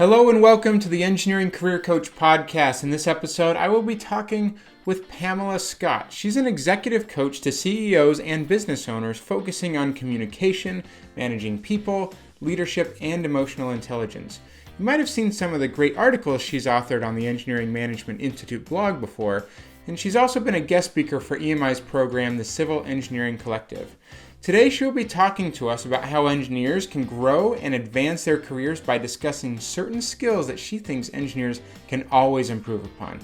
Hello and welcome to the Engineering Career Coach podcast. In this episode, I will be talking with Pamela Scott. She's an executive coach to CEOs and business owners focusing on communication, managing people, leadership, and emotional intelligence. You might have seen some of the great articles she's authored on the Engineering Management Institute blog before, and she's also been a guest speaker for EMI's program, the Civil Engineering Collective. Today, she will be talking to us about how engineers can grow and advance their careers by discussing certain skills that she thinks engineers can always improve upon.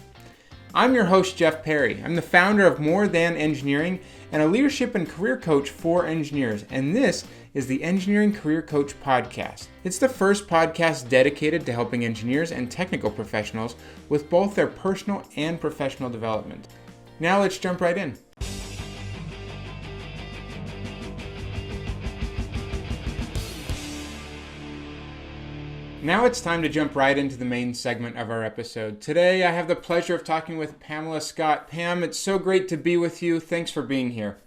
I'm your host, Jeff Perry. I'm the founder of More Than Engineering and a leadership and career coach for engineers, and this is the Engineering Career Coach podcast. It's the first podcast dedicated to helping engineers and technical professionals with both their personal and professional development. Now let's jump right in. Now it's time to jump right into the main segment of our episode. Today, I have the pleasure of talking with Pamela Scott. Pam, it's so great to be with you. Thanks for being here.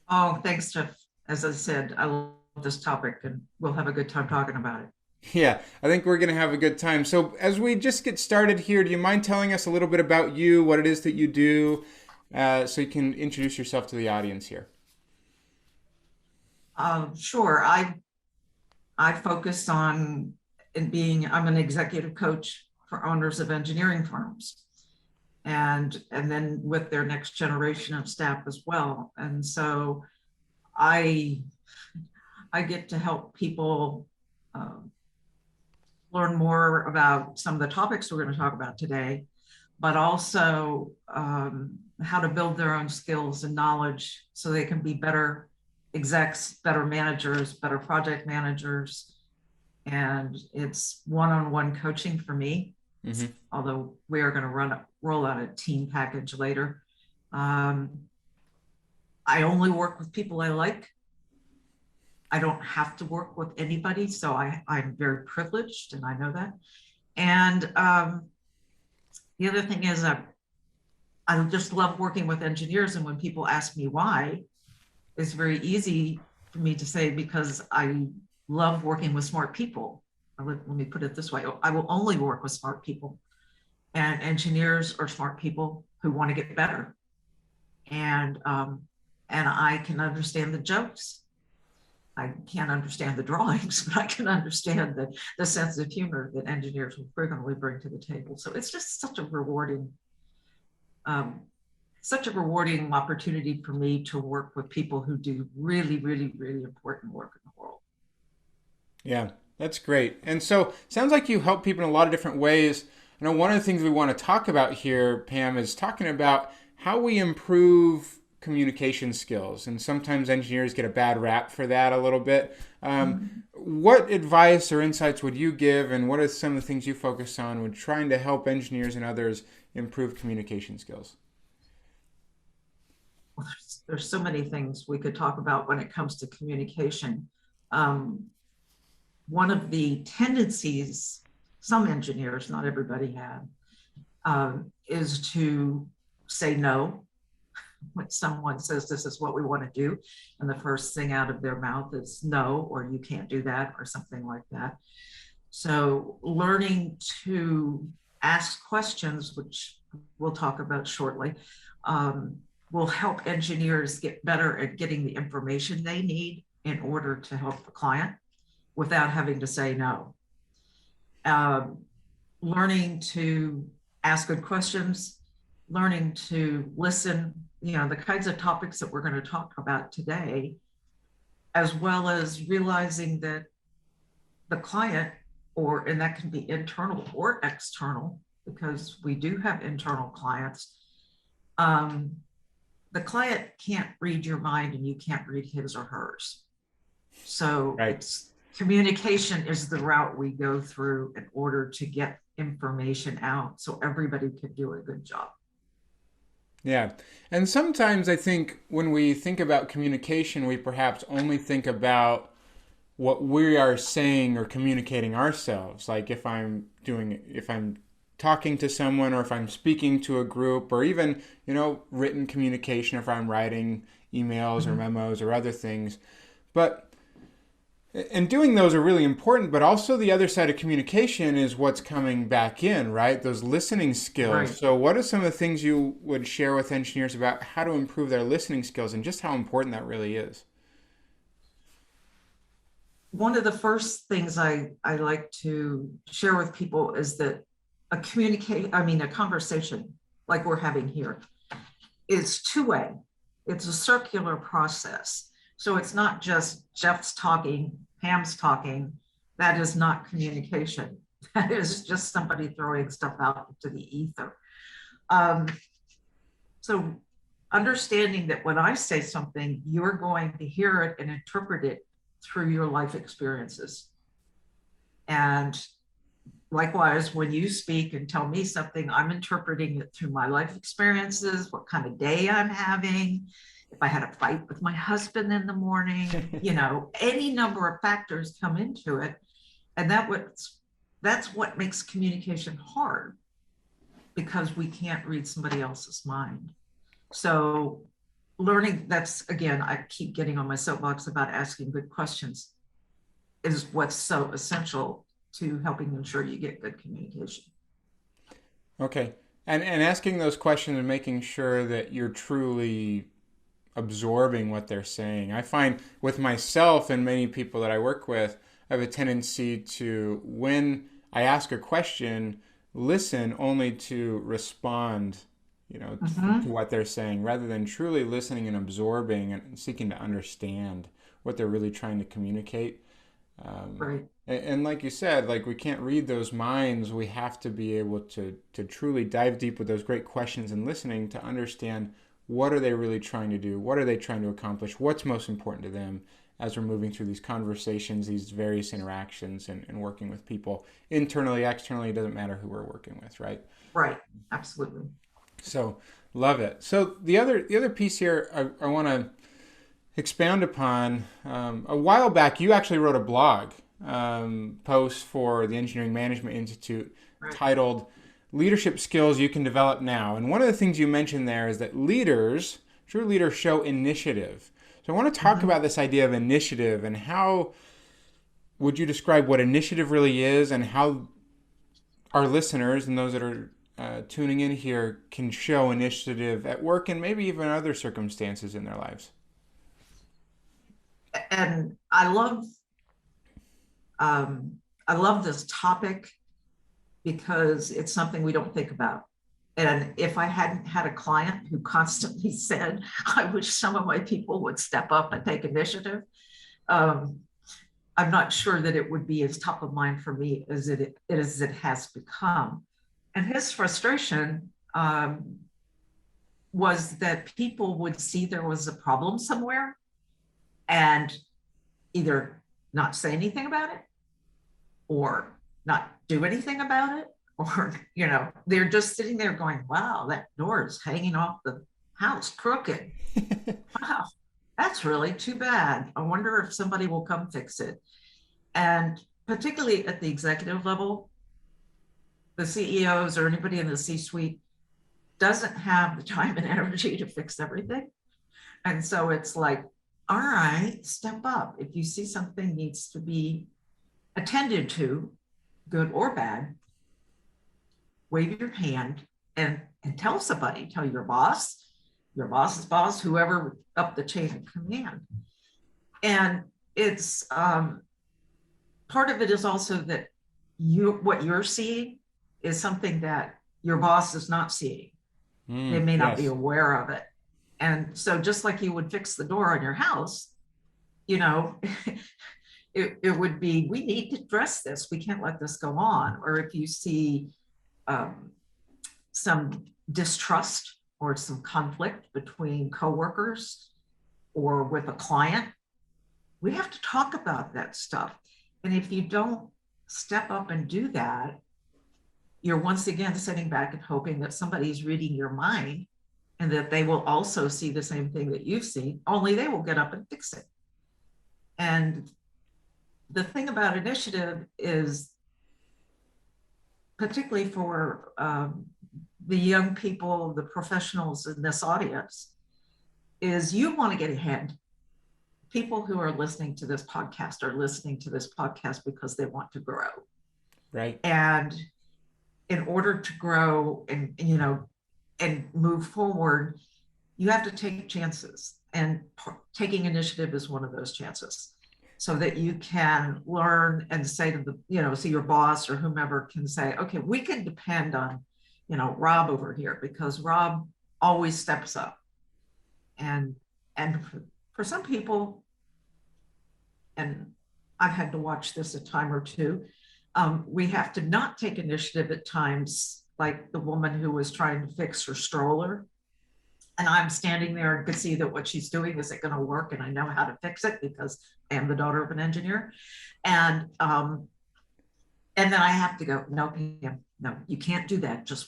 Oh, thanks, Jeff. As I said, I love this topic and we'll have a good time talking about it. Yeah, I think we're going to have a good time. So as we just get started here, do you mind telling us a little bit about you, what it is that you do, so you can introduce yourself to the audience here? Sure. I focus on I'm an executive coach for owners of engineering firms and then with their next generation of staff as well. And so I get to help people learn more about some of the topics we're going to talk about today, but also how to build their own skills and knowledge so they can be better execs, better managers, better project managers. And it's one-on-one coaching for me, although we are going to roll out a team package later. I only work with people I like. I don't have to work with anybody, so I'm very privileged, and I know that. And the other thing is I just love working with engineers, and when people ask me why, it's very easy for me to say because I love working with smart people. Let me put it this way. I will only work with smart people, and engineers are smart people who want to get better. And I can understand the jokes. I can't understand the drawings, but I can understand the sense of humor that engineers will frequently bring to the table. So it's just such a rewarding opportunity for me to work with people who do really, really, really important work in the world. Yeah, that's great. And so sounds like you help people in a lot of different ways. I know one of the things we want to talk about here, Pam, is talking about how we improve communication skills. And sometimes engineers get a bad rap for that a little bit. What advice or insights would you give, and what are some of the things you focus on when trying to help engineers and others improve communication skills? Well, there's so many things we could talk about when it comes to communication. One of the tendencies some engineers, not everybody have, is to say no when someone says this is what we want to do, and the first thing out of their mouth is no, or you can't do that, or something like that. So learning to ask questions, which we'll talk about shortly, will help engineers get better at getting the information they need in order to help the client without having to say no. Learning to ask good questions, learning to listen, the kinds of topics that we're going to talk about today, as well as realizing that the client, and that can be internal or external, because we do have internal clients, the client can't read your mind and you can't read his or hers. So Right. Communication is the route we go through in order to get information out so everybody could do a good job. Yeah. And sometimes I think when we think about communication, we perhaps only think about what we are saying or communicating ourselves. Like if I'm talking to someone, or if I'm speaking to a group, or even, written communication, if I'm writing emails or memos or other things. But And doing those are really important, but also the other side of communication is what's coming back in, right? Those listening skills. Right. So, what are some of the things you would share with engineers about how to improve their listening skills and just how important that really is? One of the first things I like to share with people is that a conversation like we're having here is two-way. It's a circular process. So it's not just Jeff's talking, Pam's talking. That is not communication. That is just somebody throwing stuff out into the ether. Um, so understanding that when I say something, you're going to hear it and interpret it through your life experiences. And likewise, when you speak and tell me something, I'm interpreting it through my life experiences, what kind of day I'm having, if I had a fight with my husband in the morning, any number of factors come into it. And that's what makes communication hard, because we can't read somebody else's mind. So learning, that's again, I keep getting on my soapbox about asking good questions, is what's so essential to helping ensure you get good communication. Okay. And asking those questions and making sure that you're truly absorbing what they're saying. I find with myself and many people that I work with, I have a tendency to, when I ask a question, listen only to respond, to Mm-hmm. what they're saying, rather than truly listening and absorbing and seeking to understand what they're really trying to communicate. Right. And like you said, like we can't read those minds. We have to be able to truly dive deep with those great questions and listening to understand what are they really trying to do? What are they trying to accomplish? What's most important to them as we're moving through these conversations, these various interactions and working with people internally, externally, it doesn't matter who we're working with, right? Right. Absolutely. So love it. So the other piece here I want to expound upon. A while back, you actually wrote a blog post for the Engineering Management Institute Right. titled Leadership Skills You Can Develop Now. And one of the things you mentioned there is that true leaders show initiative. So I want to talk Mm-hmm. about this idea of initiative and how would you describe what initiative really is and how our listeners and those that are tuning in here can show initiative at work and maybe even other circumstances in their lives. And um, I love this topic because it's something we don't think about. And if I hadn't had a client who constantly said, I wish some of my people would step up and take initiative, um, I'm not sure that it would be as top of mind for me as it has become. And his frustration was that people would see there was a problem somewhere and either not say anything about it or not do anything about it, or they're just sitting there going, wow, that door is hanging off the house crooked. Wow, that's really too bad. I wonder if somebody will come fix it. And particularly at the executive level, the CEOs or anybody in the C-suite doesn't have the time and energy to fix everything. And so it's like, all right, step up. If you see something needs to be attended to, good or bad, wave your hand and tell somebody, tell your boss's boss, whoever up the chain of command. And it's part of it is also that what you're seeing is something that your boss is not seeing. They may not be Yes. aware of it. And so just like you would fix the door on your house, you know, it would be, we need to address this. We can't let this go on. Or if you see um, some distrust or some conflict between coworkers or with a client, we have to talk about that stuff. And if you don't step up and do that, you're once again sitting back and hoping that somebody's reading your mind and that they will also see the same thing that you've seen, only they will get up and fix it. And the thing about initiative is, particularly for the young people, the professionals in this audience, is you want to get ahead. people who are listening to this podcast are listening to this podcast because they want to grow. Right. And in order to grow and move forward, you have to take chances. And taking initiative is one of those chances, so that you can learn and say to see your boss or whomever can say, okay, we can depend on, Rob over here, because Rob always steps up. And for some people, and I've had to watch this a time or two, we have to not take initiative at times, like the woman who was trying to fix her stroller. And I'm standing there and could see that what she's doing isn't going to work. And I know how to fix it because I am the daughter of an engineer. And then I have to go, no, Pam, no, you can't do that. Just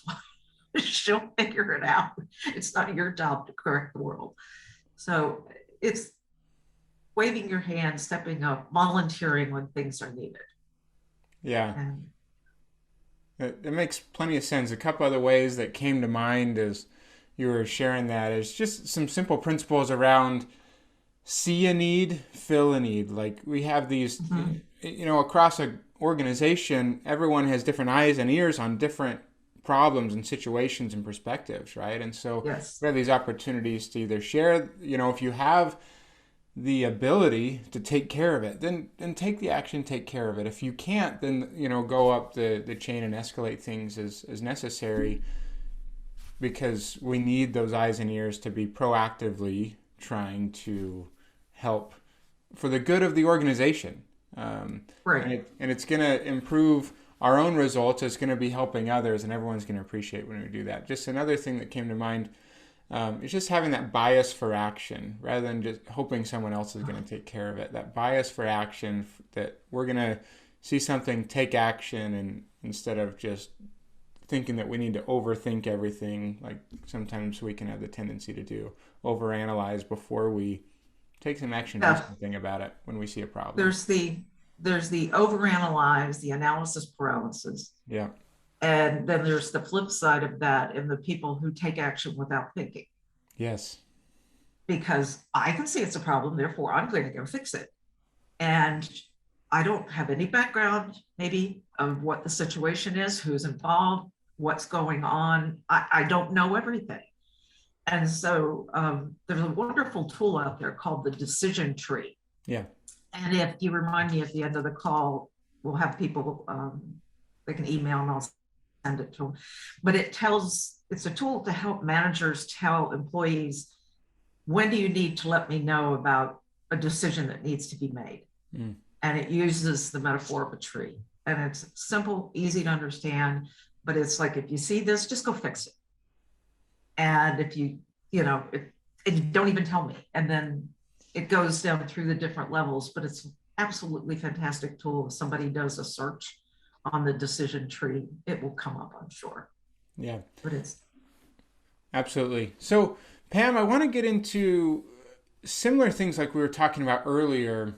she'll figure it out. It's not your job to correct the world. So it's waving your hand, stepping up, volunteering when things are needed. Yeah. And it makes plenty of sense. A couple other ways that came to mind as you were sharing that is just some simple principles around see a need, fill a need. Like we have these, across an organization, everyone has different eyes and ears on different problems and situations and perspectives, right? And so yes, we have these opportunities to either share, if you have the ability to take care of it, then take the action, take care of it. If you can't, then, go up the chain and escalate things as necessary, because we need those eyes and ears to be proactively trying to help for the good of the organization. right. And it's going to improve our own results. It's going to be helping others, and everyone's going to appreciate when we do that. Just another thing that came to mind is just having that bias for action rather than just hoping someone else is going to take care of it. That bias for action, that we're going to see something, take action, and instead of just thinking that we need to overthink everything, like sometimes we can have the tendency to do, overanalyze before we take some action, do something about it when we see a problem. There's the overanalyze, the analysis paralysis. Yeah. And then there's the flip side of that, and the people who take action without thinking. Yes. Because I can see it's a problem, therefore I'm going to go fix it. And I don't have any background, maybe, of what the situation is, who's involved, what's going on. I don't know everything. And so there's a wonderful tool out there called the decision tree. Yeah. And if you remind me at the end of the call, we'll have people, they can email and I'll send it to them. But it's a tool to help managers tell employees, when do you need to let me know about a decision that needs to be made? Mm. And it uses the metaphor of a tree. And it's simple, easy to understand, but it's like, if you see this, just go fix it. And if you don't even tell me. And then it goes down through the different levels, but it's absolutely fantastic tool. If somebody does a search on the decision tree, it will come up, I'm sure. Yeah. But it's absolutely. So Pam, I want to get into similar things like we were talking about earlier.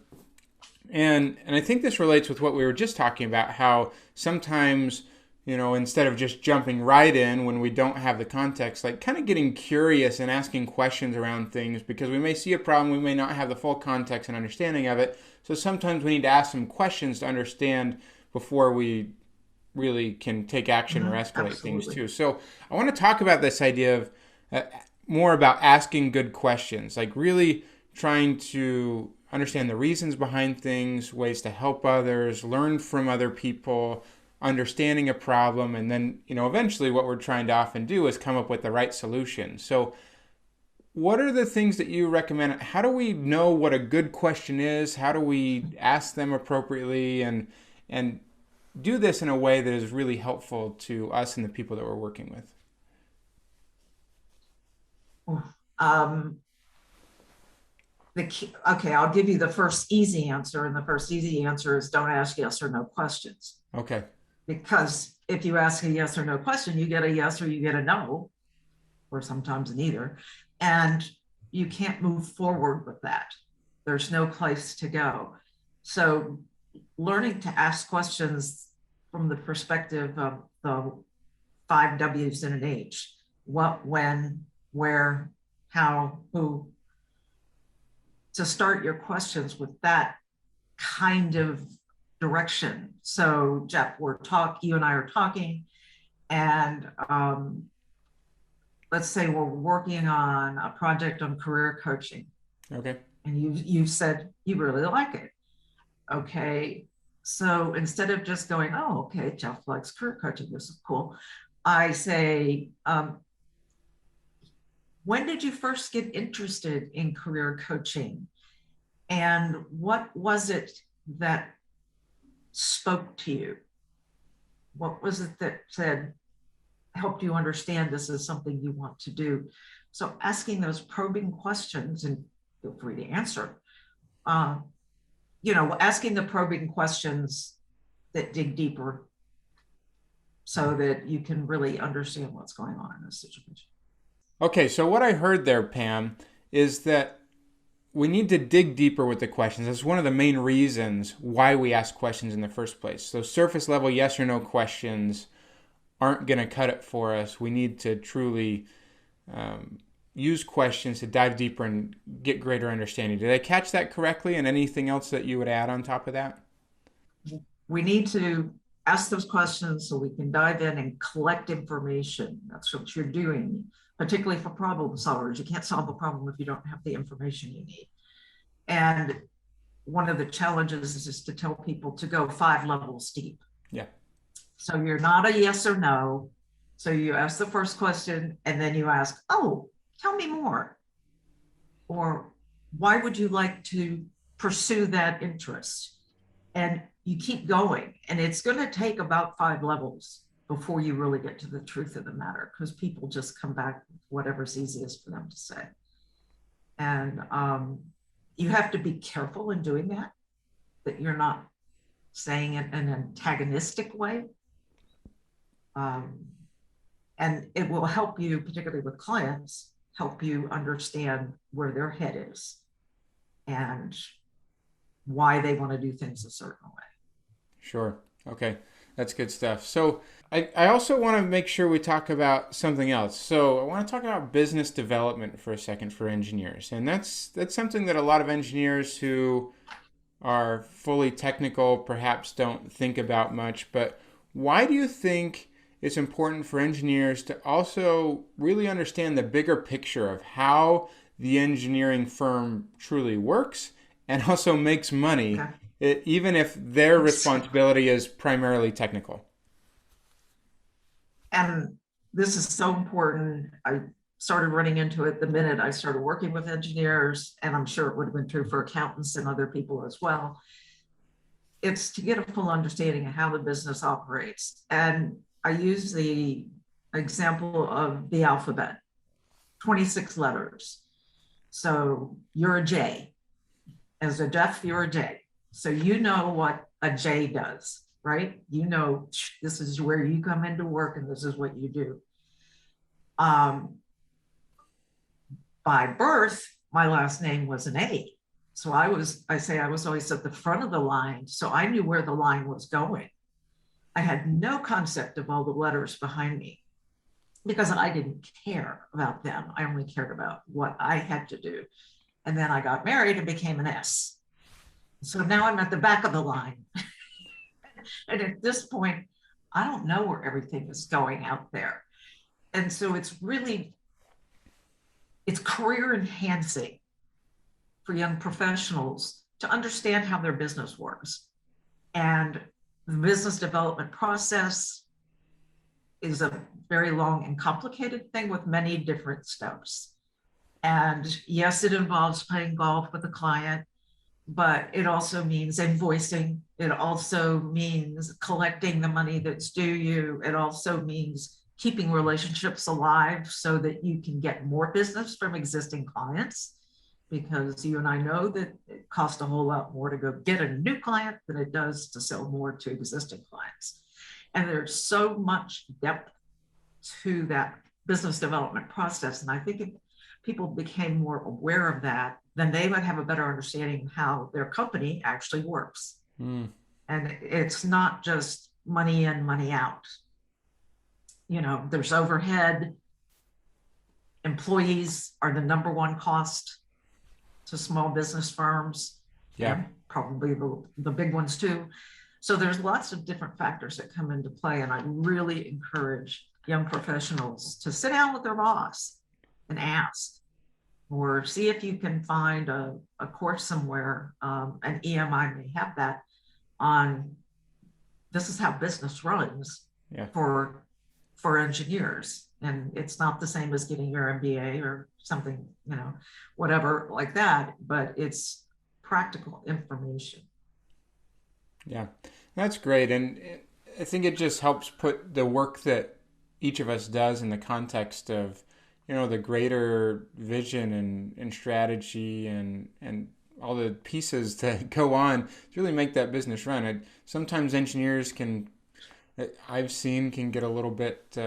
And I think this relates with what we were just talking about, how sometimes, instead of just jumping right in when we don't have the context, like kind of getting curious and asking questions around things, because we may see a problem, we may not have the full context and understanding of it. So sometimes we need to ask some questions to understand before we really can take action or escalate things too. So I want to talk about this idea of more about asking good questions, like really trying to understand the reasons behind things, ways to help others, learn from other people, understanding a problem, and then, eventually what we're trying to often do is come up with the right solution. So what are the things that you recommend? How do we know what a good question is? How do we ask them appropriately and do this in a way that is really helpful to us and the people that we're working with? I'll give you the first easy answer. And the first easy answer is don't ask yes or no questions. Okay. Because if you ask a yes or no question, you get a yes or you get a no, or sometimes neither. And you can't move forward with that. There's no place to go. So learning to ask questions from the perspective of the 5 W's and an H: what, when, where, how, who. to start your questions with that kind of direction. So Jeff, you and I are talking, and let's say we're working on a project on career coaching. Okay. And you said you really like it. Okay. So instead of just going, oh, okay, Jeff likes career coaching, this is cool, I say, when did you first get interested in career coaching? And what was it that spoke to you? What was it that helped you understand this is something you want to do? So asking those probing questions, and feel free to answer, asking the probing questions that dig deeper so that you can really understand what's going on in this situation. Okay, so what I heard there, Pam, is that we need to dig deeper with the questions. That's one of the main reasons why we ask questions in the first place. So surface level yes or no questions aren't going to cut it for us. We need to truly use questions to dive deeper and get greater understanding. Did I catch that correctly? And anything else that you would add on top of that? We need to ask those questions so we can dive in and collect information. That's what you're doing, particularly for problem solvers. You can't solve a problem if you don't have the information you need. And one of the challenges is to tell people to go 5 levels deep. Yeah. So you're not a yes or no. So you ask the first question and then you ask, oh, tell me more. Or why would you like to pursue that interest? And you keep going. And it's going to take about 5 levels before you really get to the truth of the matter, because people just come back with whatever's easiest for them to say. And you have to be careful in doing that you're not saying it in an antagonistic way. And it will help you, particularly with clients, help you understand where their head is and why they want to do things a certain way. Sure. Okay. That's good stuff. So I also want to make sure we talk about something else. So I want to talk about business development for a second for engineers. And that's something that a lot of engineers who are fully technical perhaps don't think about much. But why do you think it's important for engineers to also really understand the bigger picture of how the engineering firm truly works and also makes money, even if their responsibility is primarily technical? And this is so important. I started running into it the minute I started working with engineers, and I'm sure it would have been true for accountants and other people as well. It's to get a full understanding of how the business operates. And I use the example of the alphabet, 26 letters. So you're a J. As a Jeff, you're a J. So you know what a J does, right? You know, this is where you come into work and this is what you do. By birth, my last name was an A. So I was always at the front of the line. So I knew where the line was going. I had no concept of all the letters behind me because I didn't care about them. I only cared about what I had to do. And then I got married and became an S. So now I'm at the back of the line. And at this point, I don't know where everything is going out there. And so it's career enhancing for young professionals to understand how their business works. And the business development process is a very long and complicated thing with many different steps. And yes, it involves playing golf with a client, but it also means invoicing. It also means collecting the money that's due you. It also means keeping relationships alive so that you can get more business from existing clients, because you and I know that it costs a whole lot more to go get a new client than it does to sell more to existing clients. And there's so much depth to that business development process. And I think if people became more aware of that, then they would have a better understanding of how their company actually works. And it's not just money in, money out. You know, there's overhead. Employees are the number one cost. to small business firms, Yeah. and probably the big ones too. So there's lots of different factors that come into play. And I really encourage young professionals to sit down with their boss and ask, or see if you can find a course somewhere. An EMI may have that on, this is how business runs Yeah. for engineers. And it's not the same as getting your MBA or something, whatever like that, but it's practical information. Yeah. That's great. And I think it just helps put the work that each of us does in the context of, the greater vision and strategy and all the pieces that go on to really make that business run. Sometimes engineers I've seen can get a little bit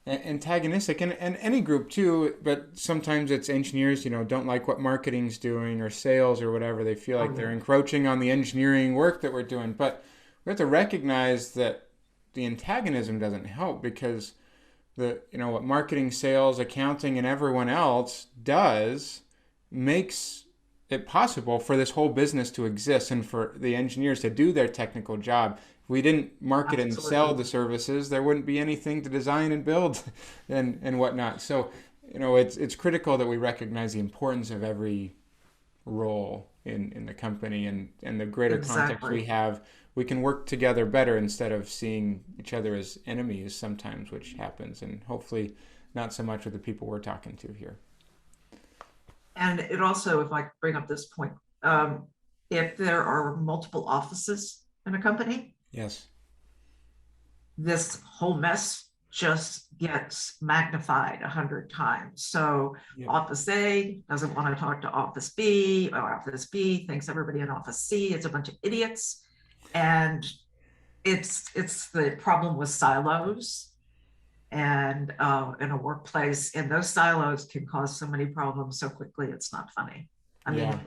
antagonistic, and any group too, but sometimes it's engineers, don't like what marketing's doing or sales or whatever. They feel Oh, like they're yeah. encroaching on the engineering work that we're doing. But we have to recognize that the antagonism doesn't help, because what marketing, sales, accounting, and everyone else does makes it possible for this whole business to exist and for the engineers to do their technical job. If we didn't market and sell Absolutely. the services, there wouldn't be anything to design and build and whatnot. So, it's critical that we recognize the importance of every role in the company, and the greater context we Exactly. have, we can work together better instead of seeing each other as enemies sometimes, which happens, and hopefully not so much with the people we're talking to here. And it also, if I could bring up this point, if there are multiple offices in a company, Yes. this whole mess just gets magnified 100 times. So Yep. Office A doesn't want to talk to Office B, or Office B thinks everybody in Office C is a bunch of idiots. And it's the problem with silos and in a workplace, and those silos can cause so many problems so quickly, it's not funny. I Yeah. mean,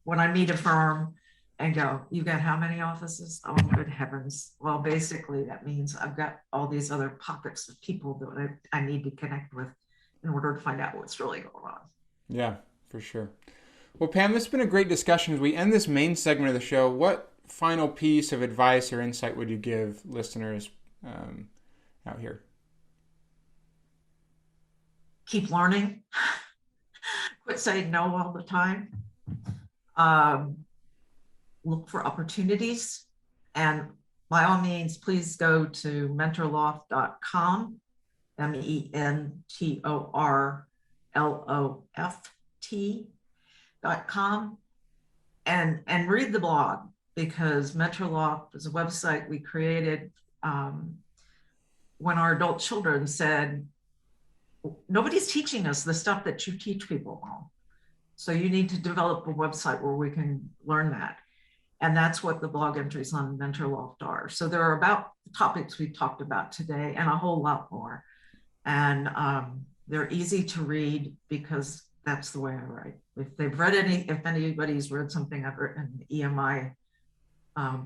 when I meet a firm and go, you've got how many offices? Oh, good heavens. Well, basically that means I've got all these other pockets of people that I need to connect with in order to find out what's really going on. Yeah, for sure. Well, Pam, this has been a great discussion. As we end this main segment of the show, what final piece of advice or insight would you give listeners out here? Keep learning. Quit saying no all the time. um, Look for opportunities. And by all means, please go to mentorloft.com, mentorloft.com, and read the blog, because Mentorloft is a website we created um, when our adult children said, nobody's teaching us the stuff that you teach people, Mom. So you need to develop a website where we can learn that. And that's what the blog entries on Mentorloft are. So there are about the topics we talked about today and a whole lot more. And they're easy to read, because that's the way I write. If anybody's read something I've written in the EMI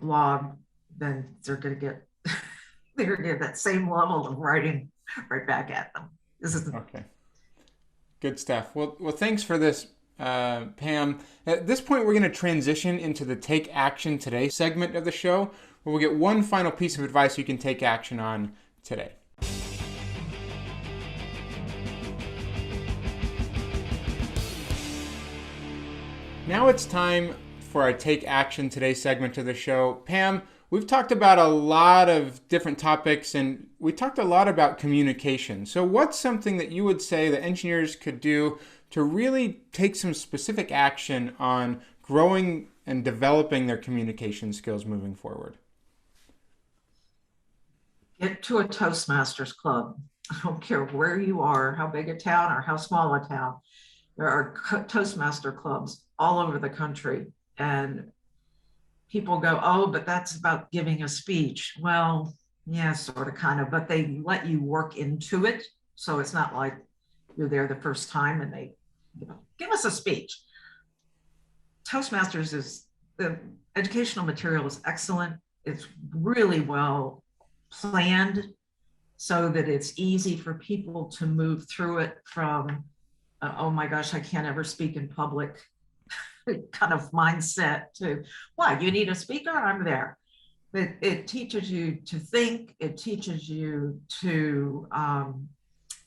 blog, then they're going to get they're going to get that same level of writing right back at them. This is Okay. Good stuff. Well, thanks for this, Pam. At this point, we're going to transition into the Take Action Today segment of the show, where we'll get one final piece of advice you can take action on today. Now it's time for our Take Action Today segment of the show. Pam, we've talked about a lot of different topics, and we talked a lot about communication. So what's something that you would say that engineers could do to really take some specific action on growing and developing their communication skills moving forward? Get to a Toastmasters club. I don't care where you are, how big a town or how small a town. There are Toastmaster clubs all over the country. And people go, oh, but that's about giving a speech. Well, yeah, sort of, kind of, but they let you work into it. So it's not like you're there the first time and they, give us a speech. Toastmasters is, the educational material is excellent. It's really well planned so that it's easy for people to move through it from oh my gosh, I can't ever speak in public kind of mindset to, what, you need a speaker? I'm there. It teaches you to think, it teaches you to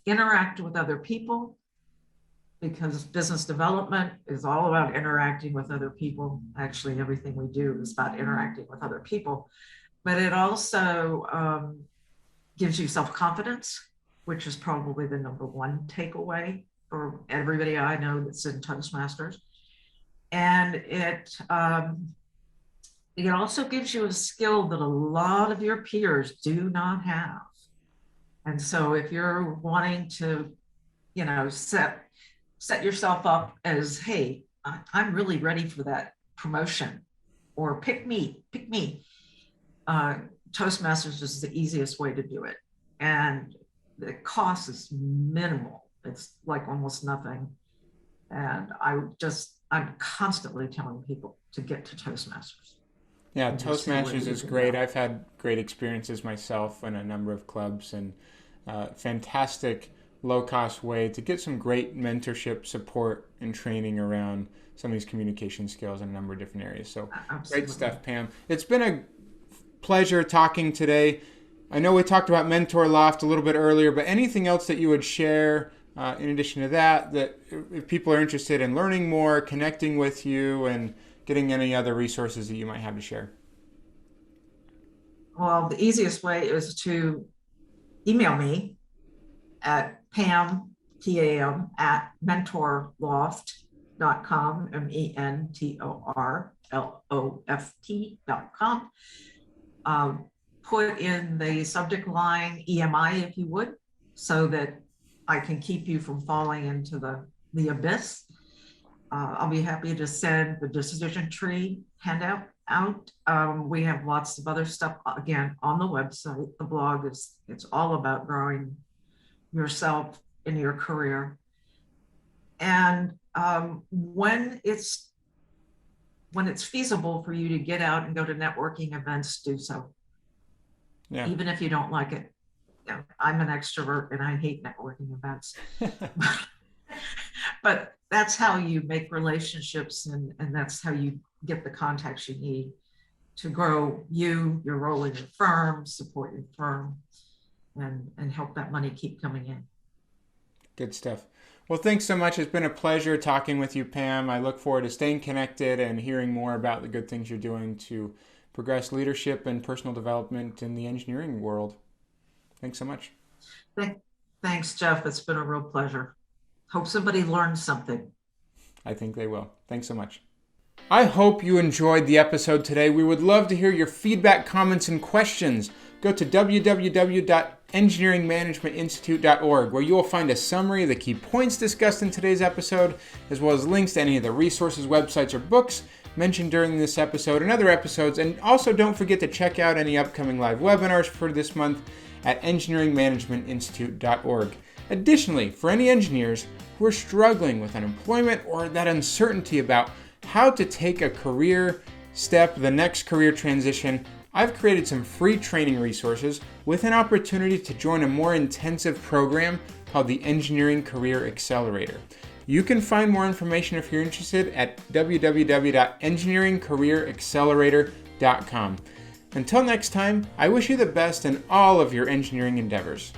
interact with other people, because business development is all about interacting with other people. Actually, everything we do is about interacting with other people. But it also gives you self-confidence, which is probably the number one takeaway for everybody I know that's in Toastmasters. And it also gives you a skill that a lot of your peers do not have. And so if you're wanting to, set yourself up as, hey, I'm really ready for that promotion, or pick me. Toastmasters is the easiest way to do it. And the cost is minimal. It's like almost nothing. And I'm constantly telling people to get to Toastmasters. Yeah, Toastmasters is great. I've had great experiences myself in a number of clubs, and fantastic low-cost way to get some great mentorship, support, and training around some of these communication skills in a number of different areas. So Absolutely. Great stuff, Pam. It's been a pleasure talking today. I know we talked about Mentor Loft a little bit earlier, but anything else that you would share in addition to that if people are interested in learning more, connecting with you, and getting any other resources that you might have to share? Well, the easiest way is to email me at Pam, P-A-M, at mentorloft.com, mentorloft.com. Put in the subject line EMI, if you would, so that I can keep you from falling into the abyss. I'll be happy to send the decision tree handout out. We have lots of other stuff, again, on the website. The blog it's all about growing yourself in your career. And when it's feasible for you to get out and go to networking events, do so. Yeah. Even if you don't like it. I'm an extrovert and I hate networking events. But that's how you make relationships, and that's how you get the contacts you need to grow your role in your firm, support your firm, and help that money keep coming in. Good stuff. Well, thanks so much. It's been a pleasure talking with you, Pam. I look forward to staying connected and hearing more about the good things you're doing to progress leadership and personal development in the engineering world. Thanks so much. Thanks, Jeff. It's been a real pleasure. Hope somebody learned something. I think they will. Thanks so much. I hope you enjoyed the episode today. We would love to hear your feedback, comments, and questions. Go to www.engineeringmanagementinstitute.org, where you will find a summary of the key points discussed in today's episode, as well as links to any of the resources, websites, or books mentioned during this episode and other episodes. And also don't forget to check out any upcoming live webinars for this month at engineeringmanagementinstitute.org. Additionally, for any engineers who are struggling with unemployment or that uncertainty about how to take a career step, the next career transition, I've created some free training resources with an opportunity to join a more intensive program called the Engineering Career Accelerator. You can find more information if you're interested at www.engineeringcareeraccelerator.com. Until next time, I wish you the best in all of your engineering endeavors.